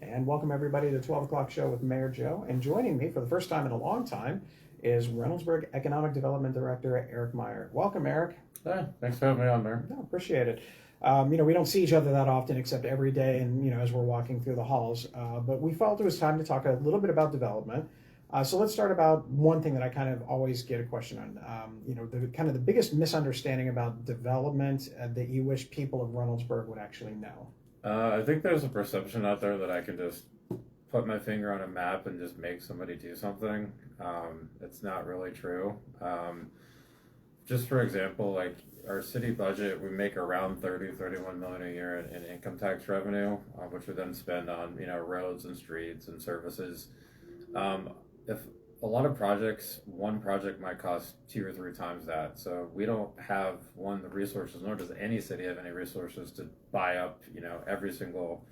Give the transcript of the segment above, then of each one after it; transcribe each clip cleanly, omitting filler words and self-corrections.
And welcome everybody to the 12 o'clock show with Mayor Joe. And joining me for the first time in a long time is Reynoldsburg Economic Development Director Eric Meyer. Welcome, Eric. Hey, thanks for having me on, Mayor. No, appreciate it. We don't see each other that often except every day and, as we're walking through the halls. But we felt it was time to talk a little bit about development. So let's start about one thing that I kind of always get a question on. The biggest misunderstanding about development that you wish people of Reynoldsburg would actually know. I think there's a perception out there that I can just put my finger on a map and just make somebody do something. It's not really true. Just for example, like our city budget, we make around 31 million a year in income tax revenue, which we then spend on, roads and streets and services. If a lot of projects, one project might cost 2 or 3 times that. So we don't have the resources, nor does any city have any resources to buy up, every single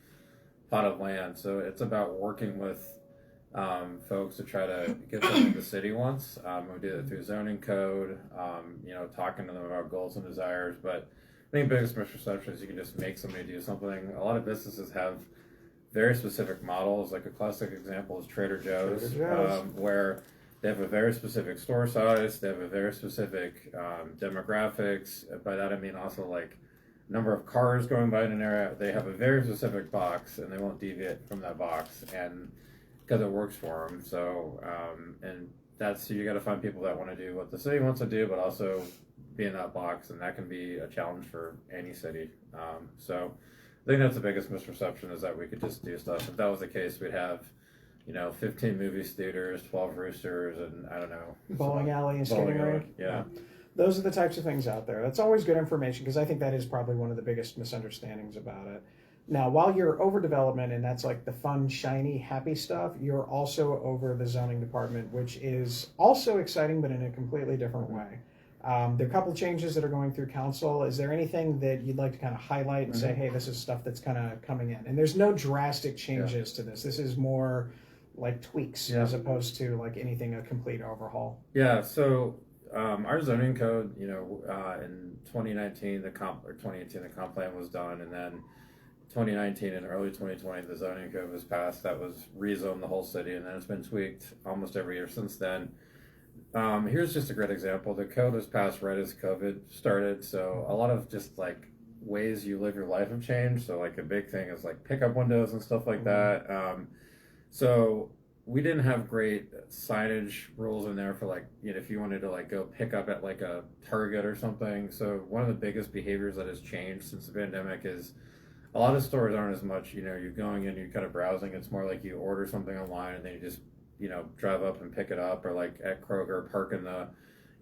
plot of land. So it's about working with folks to try to get something the city wants. We do it through zoning code, talking to them about goals and desires. But I think the biggest misperception is you can just make somebody do something. A lot of businesses have very specific models. Like a classic example is Trader Joe's. Where they have a very specific store size, they have a very specific demographics. By that I mean also like number of cars going by in an area. They have a very specific box, and they won't deviate from that box, and because it works for them. So you got to find people that want to do what the city wants to do, but also be in that box, and that can be a challenge for any city. So I think that's the biggest misperception, is that we could just do stuff. If that was the case, we'd have 15 movie theaters, 12 roosters, and I don't know, bowling alley and skating rink. Yeah. Those are the types of things out there. That's always good information, because I think that is probably one of the biggest misunderstandings about it. Now, while you're over development, and that's like the fun, shiny, happy stuff, you're also over the zoning department, which is also exciting, but in a completely different way. There are a couple changes that are going through council. Is there anything that you'd like to kind of highlight and say, hey, this is stuff that's kind of coming in? And there's no drastic changes to this. This is more like tweaks as opposed to like anything, a complete overhaul. Yeah, so our zoning code, in 2019, 2018, the comp plan was done, and then 2019 and early 2020, the zoning code was passed. That was rezoned the whole city, and then it's been tweaked almost every year since then. Here's just a great example. The code was passed right as COVID started, so a lot of just like ways you live your life have changed. So like a big thing is like pickup windows and stuff like that. So we didn't have great signage rules in there for like, if you wanted to like go pick up at like a Target or something. So one of the biggest behaviors that has changed since the pandemic is a lot of stores aren't as much, you're going in, you're kind of browsing. It's more like you order something online and then you just, drive up and pick it up, or like at Kroger, park in the,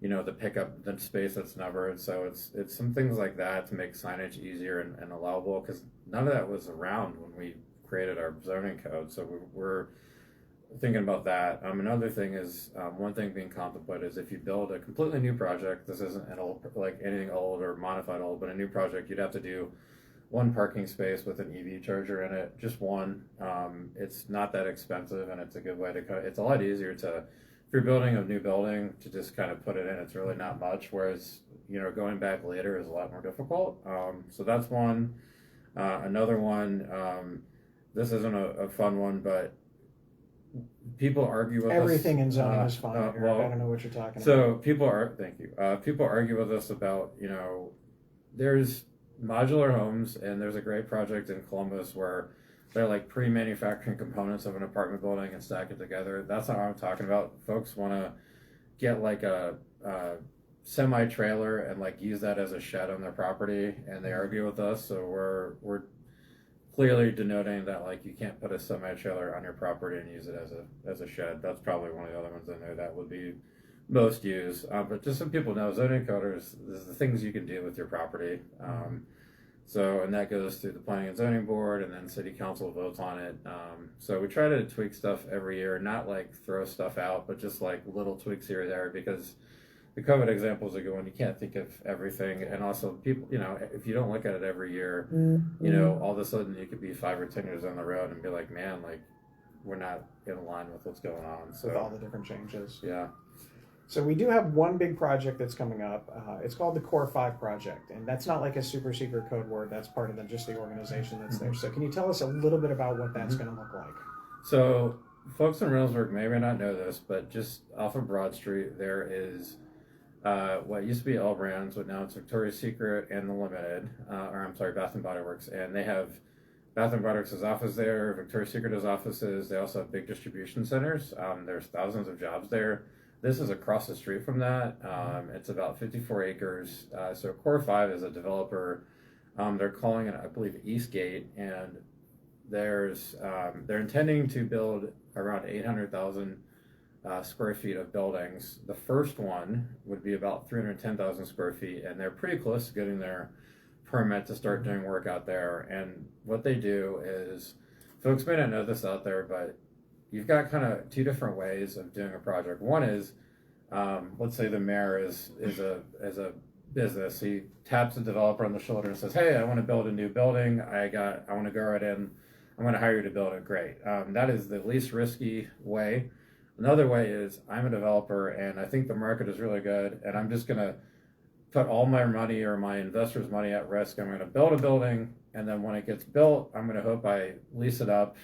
the pickup the space that's numbered. So it's some things like that to make signage easier and allowable, because none of that was around when we created our zoning code. So we're thinking about that. Another thing is, one thing being contemplated is if you build a completely new project, this isn't an old, like anything old or modified old, but a new project, you'd have to do one parking space with an EV charger in it, just one. It's not that expensive, and it's a good way to it's a lot easier to, if you're building a new building, to just kind of put it in. It's really not much, whereas, going back later is a lot more difficult. So that's one. Another one, this isn't a fun one, but people argue with everything in zoning is fun. I don't know what you're talking about. So people argue with us about, there's modular homes, and there's a great project in Columbus where they're like pre-manufacturing components of an apartment building and stack it together. That's not what I'm talking about. Folks want to get like a semi-trailer and like use that as a shed on their property, and they argue with us. So we're clearly denoting that like you can't put a semi-trailer on your property and use it as a shed. That's probably one of the other ones in there that would be most used. But just so people know, zoning coders, there's the things you can do with your property. And that goes through the planning and zoning board, and then city council votes on it. So we try to tweak stuff every year, not like throw stuff out, but just like little tweaks here or there, because the COVID examples are going, you can't think of everything. And also people, if you don't look at it every year, all of a sudden you could be 5 or 10 years on the road and be like, man, like we're not in line with what's going on. So with all the different changes. Yeah. So we do have one big project that's coming up. It's called the Core 5 project, and that's not like a super secret code word. That's part of just the organization that's there. So can you tell us a little bit about what that's going to look like? So folks in Reynoldsburg may or may not know this, but just off of Broad Street, there is what used to be All Brands, but now it's Victoria's Secret and The Limited, Bath and Body Works, and they have Bath and Body Works' office there. Victoria's Secret has offices. They also have big distribution centers. There's thousands of jobs there. This is across the street from that. It's about 54 acres. So Core 5 is a developer. They're calling it, I believe, Eastgate, and they're intending to build around 800,000 square feet of buildings. The first one would be about 310,000 square feet, and they're pretty close to getting their permit to start doing work out there. And what they do is, folks may not know this out there, but you've got kind of two different ways of doing a project. One is, let's say the mayor is a business. He taps the developer on the shoulder and says, "Hey, I want to build a new building. I want to go right in. I'm going to hire you to build it." Great. That is the least risky way. Another way is, I'm a developer and I think the market is really good, and I'm just going to put all my money or my investors' money at risk. I'm going to build a building, and then when it gets built, I'm going to hope I lease it up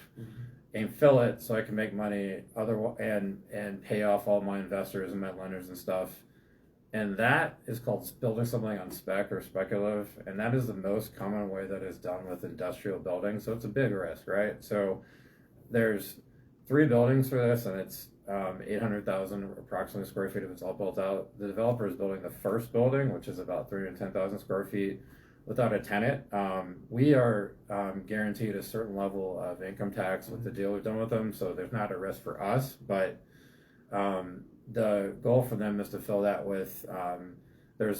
and fill it so I can make money and pay off all my investors and my lenders and stuff. And that is called building something on spec or speculative, and that is the most common way that is done with industrial buildings. So it's a big risk, right? So there's 3 buildings for this, and it's 800,000 approximately square feet if it's all built out. The developer is building the first building, which is about 310,000 square feet, without a tenant. We are guaranteed a certain level of income tax with the deal we've done with them, so there's not a risk for us. But the goal for them is to fill that with.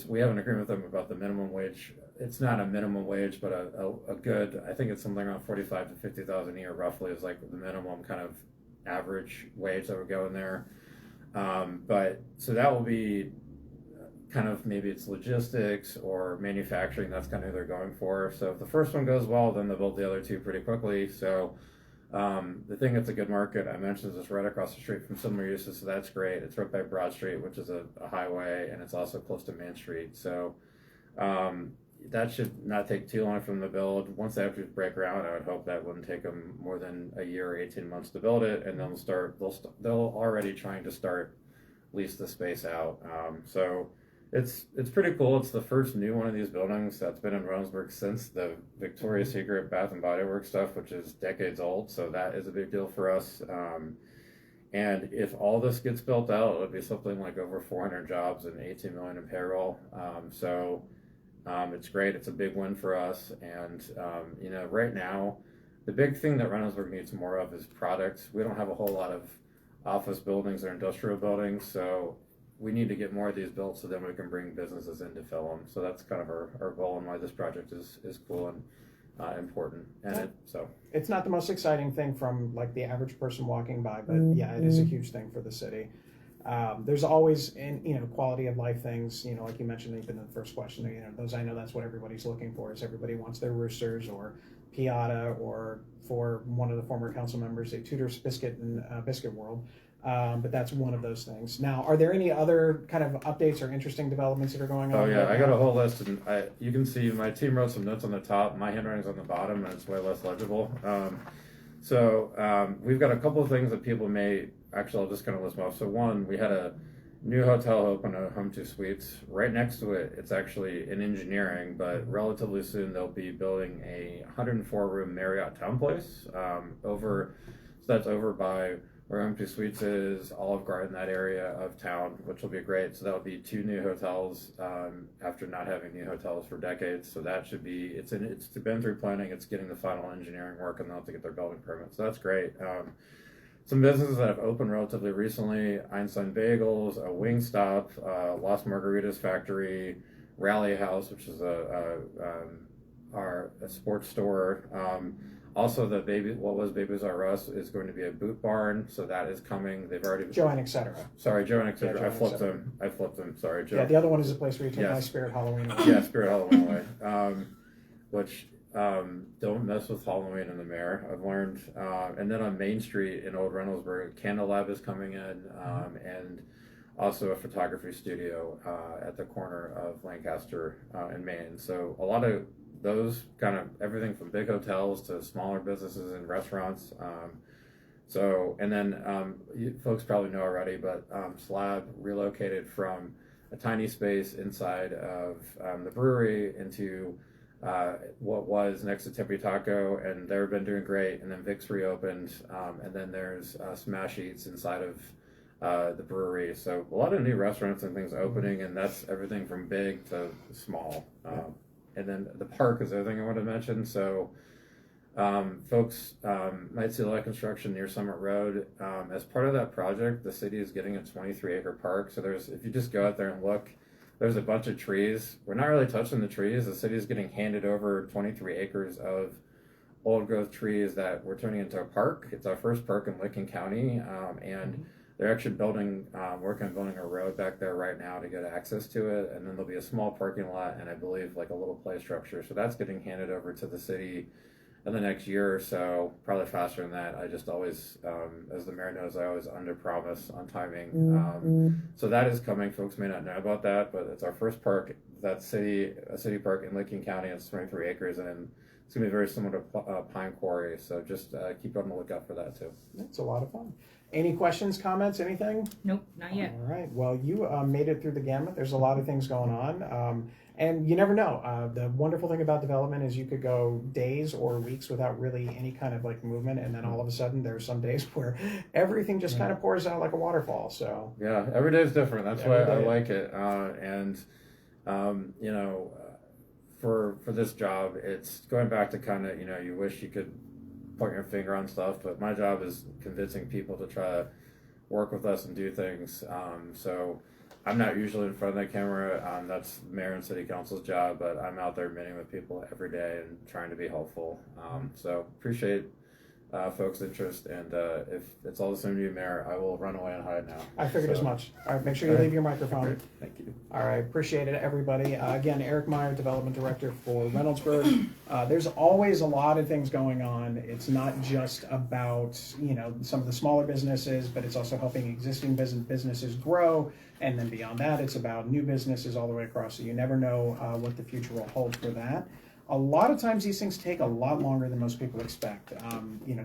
We have an agreement with them about the minimum wage. It's not a minimum wage, but a good. I think it's something around 45 to 50,000 a year, roughly, is like the minimum kind of average wage that would go in there. But so that will be kind of, maybe it's logistics or manufacturing. That's kind of who they're going for. So if the first one goes well, then they'll build the other 2 pretty quickly. So the thing that's a good market, I mentioned, is it's right across the street from similar uses, so that's great. It's right by Broad Street, which is a highway, and it's also close to Main Street. So that should not take too long for them to build. Once they have to break ground, I would hope that wouldn't take them more than a year or 18 months to build it, and then they'll already trying to start lease the space out. So it's pretty cool. It's the first new one of these buildings that's been in Reynoldsburg since the Victoria's Secret Bath and Body Works stuff, which is decades old. So that is a big deal for us. And if all this gets built out, it'll be something like over 400 jobs and 18 million in payroll. It's great. It's a big win for us. And right now, the big thing that Reynoldsburg needs more of is products. We don't have a whole lot of office buildings or industrial buildings, so we need to get more of these built so then we can bring businesses in to fill them. So that's kind of our goal, and why this project is cool and important. And it's not the most exciting thing from like the average person walking by, but yeah, it is a huge thing for the city. There's always, quality of life things, like you mentioned even in the first question, I know that's what everybody's looking for, is everybody wants their roosters or Piata, or for one of the former council members, a Tudor's biscuit in Biscuit World. But that's one of those things. Now, are there any other kind of updates or interesting developments that are going on? Oh yeah, I got a whole list, and you can see my team wrote some notes on the top. My handwriting's on the bottom, and it's way less legible. We've got a couple of things that people may, actually, I'll just kind of list them off. So one, we had a new hotel open at Home 2 Suites. Right next to it, it's actually in engineering, but relatively soon they'll be building a 104-room Marriott Town Place so that's over by where Home 2 Suites is, Olive Garden, that area of town, which will be great. So that will be 2 new hotels after not having new hotels for decades. So that should be, it's been through planning, it's getting the final engineering work, and they'll have to get their building permit. So that's great. Some businesses that have opened relatively recently: Einstein Bagels, a Wingstop, Las Margaritas Factory, Rally House, which is a sports store. Also, what was Babies R Us is going to be a boot barn, so that is coming. They've already Joe and etc. Sorry, Joe and etc. I flipped them. Sorry, Joe. Yeah, the other one is a place where you take my Spirit Halloween away. Yeah, Spirit Halloween away. Which don't mess with Halloween in the Mayor, I've learned. And then on Main Street in Old Reynoldsburg, Candle Lab is coming in, and also a photography studio at the corner of Lancaster and Maine. So a lot of those kind of everything from big hotels to smaller businesses and restaurants. And then you folks probably know already, but Slab relocated from a tiny space inside of the brewery into what was next to Tempe Taco, and they've been doing great. And then Vic's reopened, and then there's Smash Eats inside of the brewery. So a lot of new restaurants and things opening, and that's everything from big to small. And then the park is the other thing I wanted to mention. So folks might see a lot of construction near Summit Road. As part of that project, the city is getting a 23-acre park. So if you just go out there and look, there's a bunch of trees. We're not really touching the trees. The city is getting handed over 23 acres of old growth trees that we're turning into a park. It's our first park in Licking County, and they're actually working on building a road back there right now to get access to it. And then there'll be a small parking lot and I believe like a little play structure. So that's getting handed over to the city in the next year or so, probably faster than that. I just always, as the mayor knows, I always under-promise on timing. So that is coming. Folks may not know about that, but it's our first park. That's a city park in Licking County. It's 23 acres, and it's going to be very similar to Pine Quarry. So just keep on the lookout for that, too. It's a lot of fun. Any questions, comments, anything? Nope, not yet. All right. Well, you made it through the gamut. There's a lot of things going on. And you never know. The wonderful thing about development is you could go days or weeks without really any kind of like movement, and then all of a sudden there's some days where everything just kind of pours out like a waterfall. So yeah, every day is different. That's why I like it. For this job, it's going back to kind of you wish you could point your finger on stuff, but my job is convincing people to try to work with us and do things. So I'm not usually in front of the camera. That's mayor and city council's job, but I'm out there meeting with people every day and trying to be helpful. So appreciate folks' interest, and if it's all the same to you, Mayor, I will run away and hide now. I figured as much. All right, make sure you leave your microphone. Okay. Thank you. All right, appreciate it, everybody. Again, Eric Meyer, Development Director for Reynoldsburg. There's always a lot of things going on. It's not just about some of the smaller businesses, but it's also helping existing businesses grow. And then beyond that, it's about new businesses all the way across. So you never know what the future will hold for that. A lot of times these things take a lot longer than most people expect.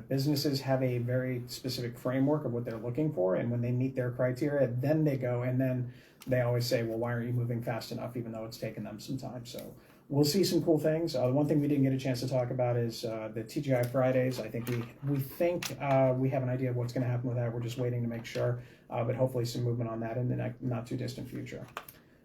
Businesses have a very specific framework of what they're looking for, and when they meet their criteria, then they go, and then they always say, well, why aren't you moving fast enough, even though it's taken them some time. So we'll see some cool things. The one thing we didn't get a chance to talk about is the TGI Fridays. I think we think we have an idea of what's going to happen with that. We're just waiting to make sure, but hopefully some movement on that in the not too distant future.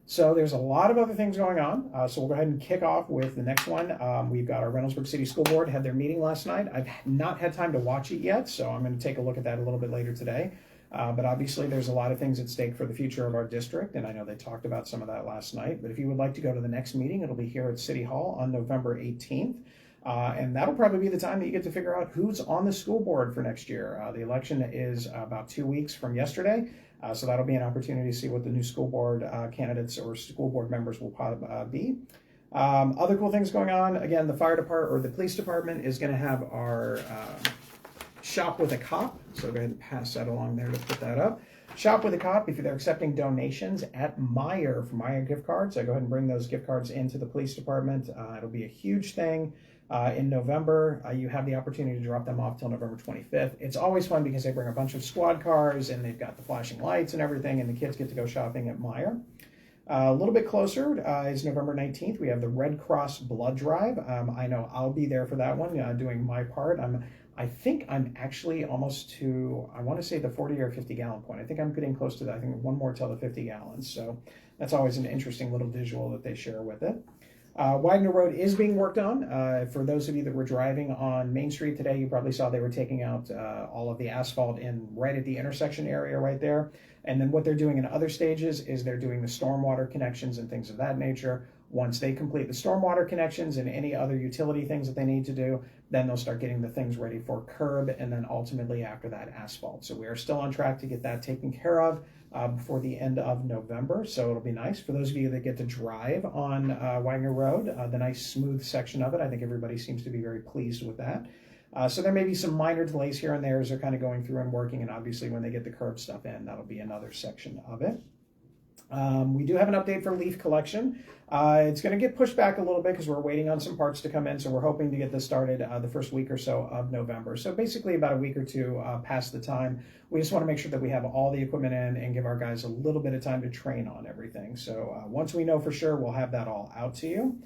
So there's a lot of other things going on. So we'll go ahead and kick off with the next one. We've got our Reynoldsburg City School Board had their meeting last night. I've not had time to watch it yet, so I'm going to take a look at that a little bit later today. But obviously there's a lot of things at stake for the future of our district, and I know they talked about some of that last night. But if you would like to go to the next meeting, it'll be here at City Hall on November 18th. And that'll probably be the time that you get to figure out who's on the school board for next year. The election is about 2 weeks from yesterday. So that'll be an opportunity to see what the new school board candidates or school board members will be. Other cool things going on. Again, the fire department or the police department is going to have our Shop with a Cop. So go ahead and pass that along there to put that up. Shop with a Cop, if they're accepting donations at Meyer for Meyer gift cards. So go ahead and bring those gift cards into the police department. It'll be a huge thing. In November, you have the opportunity to drop them off till November 25th. It's always fun because they bring a bunch of squad cars and they've got the flashing lights and everything, and the kids get to go shopping at Meyer. A little bit closer is November 19th. We have the Red Cross Blood Drive. I know I'll be there for that one, doing my part. I think I'm actually almost to, I want to say the 40 or 50 gallon point. I think I'm getting close to that. I think one more till the 50 gallons. So that's always an interesting little visual that they share with it. Wagner Road is being worked on. For those of you that were driving on Main Street today, you probably saw they were taking out all of the asphalt in right at the intersection area right there. And then what they're doing in other stages is they're doing the stormwater connections and things of that nature. Once they complete the stormwater connections and any other utility things that they need to do, then they'll start getting the things ready for curb, and then ultimately after that asphalt. So we are still on track to get that taken care of before the end of November. So it'll be nice for those of you that get to drive on Wagner Road, the nice smooth section of it. I think everybody seems to be very pleased with that. So there may be some minor delays here and there as they're kind of going through and working, and obviously when they get the curb stuff in, that'll be another section of it. We do have an update for leaf collection. It's going to get pushed back a little bit because we're waiting on some parts to come in, so we're hoping to get this started the first week or so of November. So basically about a week or two past the time. We just want to make sure that we have all the equipment in and give our guys a little bit of time to train on everything. So once we know for sure, we'll have that all out to you.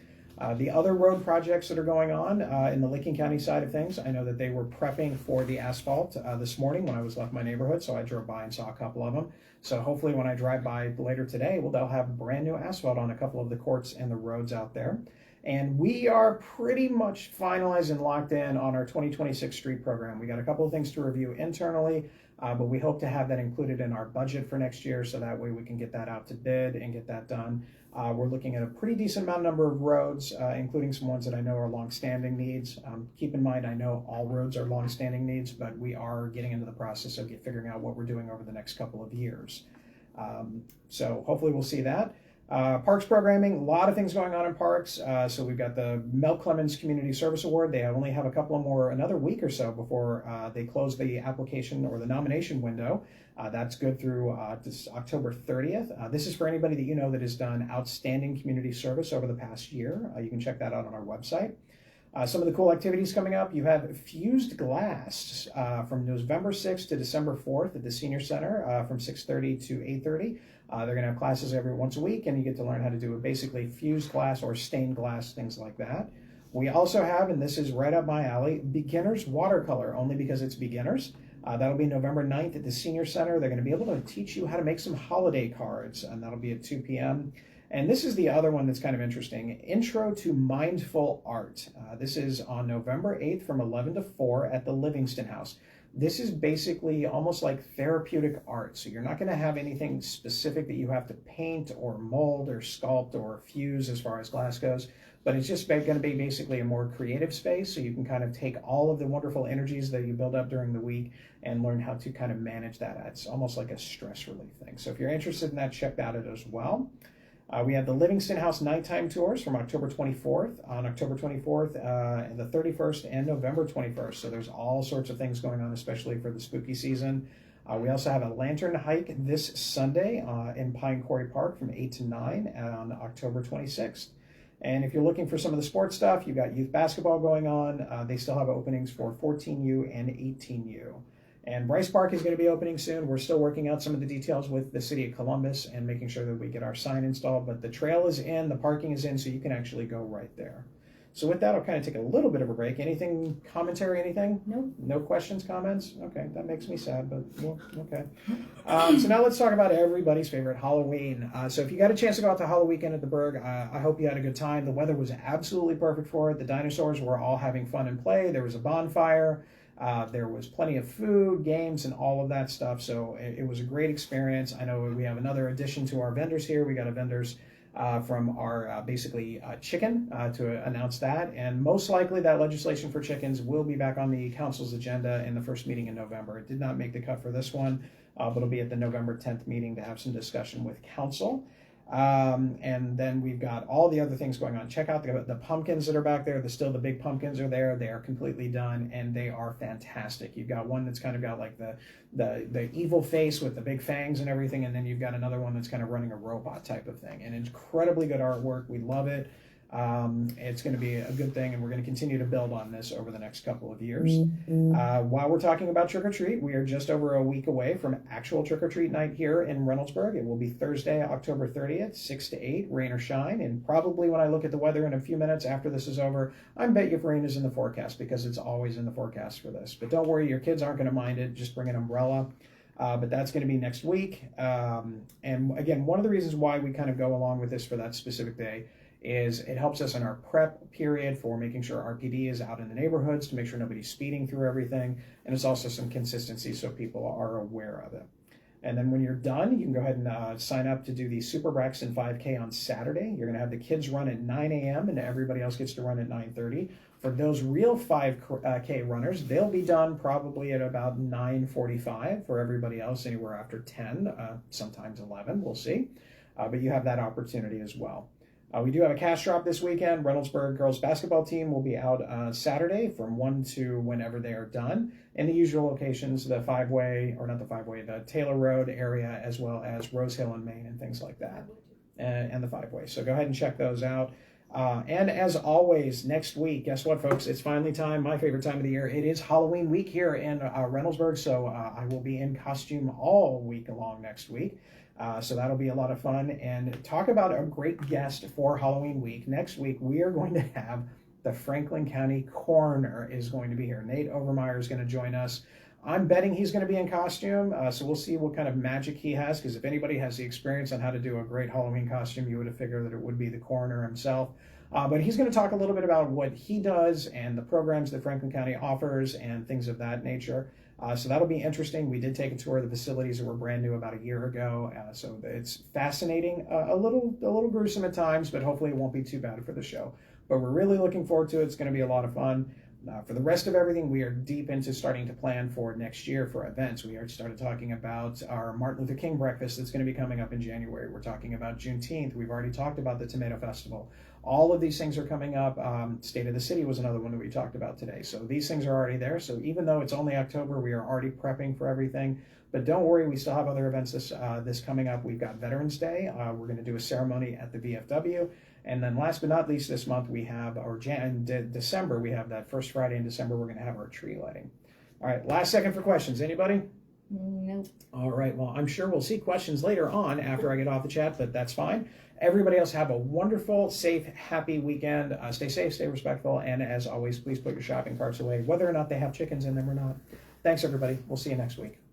The other road projects that are going on in the Licking County side of things, I know that they were prepping for the asphalt this morning when I was left my neighborhood, so I drove by and saw a couple of them. So hopefully when I drive by later today, they'll have brand new asphalt on a couple of the courts and the roads out there. And we are pretty much finalized and locked in on our 2026 street program. We got a couple of things to review internally, but we hope to have that included in our budget for next year, so that way we can get that out to bid and get that done. We're looking at a pretty decent number of roads, including some ones that I know are long-standing needs. Keep in mind, I know all roads are long-standing needs, but we are getting into the process of figuring out what we're doing over the next couple of years. So hopefully we'll see that. Parks programming, a lot of things going on in parks. So we've got the Mel Clemens Community Service Award. They only have a couple of more, another week or so before they close the application or the nomination window. That's good through this October 30th. This is for anybody that you know that has done outstanding community service over the past year. You can check that out on our website. Some of the cool activities coming up, you have Fused Glass from November 6th to December 4th at the Senior Center from 6:30 to 8:30. They're going to have classes every once a week, and you get to learn how to do basically fused glass or stained glass, things like that. We also have, and this is right up my alley, Beginners Watercolor, only because it's beginners. That'll be November 9th at the Senior Center. They're going to be able to teach you how to make some holiday cards, and that'll be at 2 p.m. And this is the other one that's kind of interesting, Intro to Mindful Art. This is on November 8th from 11 to 4 at the Livingston House. This is basically almost like therapeutic art. So you're not going to have anything specific that you have to paint or mold or sculpt or fuse as far as glass goes, but it's just going to be basically a more creative space, so you can kind of take all of the wonderful energies that you build up during the week and learn how to kind of manage that. It's almost like a stress relief thing. So if you're interested in that, check that out as well. We have the Livingston House nighttime tours from October 24th, on October 24th, and the 31st, and November 21st. So there's all sorts of things going on, especially for the spooky season. We also have a lantern hike this Sunday in Pine Quarry Park from 8 to 9 on October 26th. And if you're looking for some of the sports stuff, you've got youth basketball going on. They still have openings for 14U and 18U. And Bryce Park is going to be opening soon. We're still working out some of the details with the city of Columbus and making sure that we get our sign installed. But the trail is in, the parking is in, so you can actually go right there. So with that, I'll kind of take a little bit of a break. Anything, commentary, anything? No? No questions, comments? Okay, that makes me sad, but well, okay. So now let's talk about everybody's favorite, Halloween. So if you got a chance to go out to Halloween weekend at the Berg, I hope you had a good time. The weather was absolutely perfect for it. The dinosaurs were all having fun and play. There was a bonfire. There was plenty of food, games, and all of that stuff. So it was a great experience. I know we have another addition to our vendors here. We got a vendors from our chicken to announce that. And most likely that legislation for chickens will be back on the council's agenda in the first meeting in November. It did not make the cut for this one, but it'll be at the November 10th meeting to have some discussion with council. And then we've got all the other things going on. Check out the pumpkins that are back there. The big pumpkins are there. They are completely done, and they are fantastic. You've got one that's kind of got like the evil face with the big fangs and everything, and then you've got another one that's kind of running a robot type of thing. And incredibly good artwork. We love it. It's going to be a good thing, and we're going to continue to build on this over the next couple of years. While we're talking about trick-or-treat, we are just over a week away from actual trick-or-treat night here in Reynoldsburg. It will be Thursday, October 30th, 6 to 8, rain or shine. And probably when I look at the weather in a few minutes after this is over, I bet you if rain is in the forecast, because it's always in the forecast for this. But don't worry, your kids aren't going to mind it. Just bring an umbrella. But that's going to be next week. And again, one of the reasons why we kind of go along with this for that specific day is it helps us in our prep period for making sure RPD is out in the neighborhoods to make sure nobody's speeding through everything. And it's also some consistency so people are aware of it. And then when you're done, you can go ahead and sign up to do the Super Braxton 5K on Saturday. You're going to have the kids run at 9 a.m. and everybody else gets to run at 9:30. For those real 5K runners, they'll be done probably at about 9:45. For everybody else, anywhere after 10, sometimes 11, we'll see. But you have that opportunity as well. We do have a cash drop this weekend. Reynoldsburg girls basketball team will be out Saturday from 1 to whenever they are done in the usual locations, the the Taylor Road area, as well as Rose Hill and Maine and things like that, and the 5-way. So go ahead and check those out. And as always, next week, guess what, folks? It's finally time, my favorite time of the year. It is Halloween week here in Reynoldsburg, so I will be in costume all week long next week. So that'll be a lot of fun. And talk about a great guest for Halloween week. Next week, we are going to have the Franklin County Coroner is going to be here. Nate Overmeyer is going to join us. I'm betting he's going to be in costume, so we'll see what kind of magic he has, because if anybody has the experience on how to do a great Halloween costume, you would have figured that it would be the coroner himself. But he's going to talk a little bit about what he does and the programs that Franklin County offers and things of that nature. So that'll be interesting. We did take a tour of the facilities that were brand new about a year ago, so it's fascinating, a little gruesome at times, but hopefully it won't be too bad for the show. But we're really looking forward to it. It's going to be a lot of fun. For the rest of everything, we are deep into starting to plan for next year for events. We already started talking about our Martin Luther King breakfast that's going to be coming up in January. We're talking about Juneteenth. We've already talked about the Tomato Festival. All of these things are coming up. State of the City was another one that we talked about today. So these things are already there. So even though it's only October, we are already prepping for everything. But don't worry, we still have other events this coming up. We've got Veterans Day. We're going to do a ceremony at the VFW. And then last but not least, this month we have, December, we have that first Friday in December, we're going to have our tree lighting. All right, last second for questions. Anybody? Nope. All right, well, I'm sure we'll see questions later on after I get off the chat, but that's fine. Everybody else have a wonderful, safe, happy weekend. Stay safe, stay respectful, and as always, please put your shopping carts away, whether or not they have chickens in them or not. Thanks, everybody. We'll see you next week.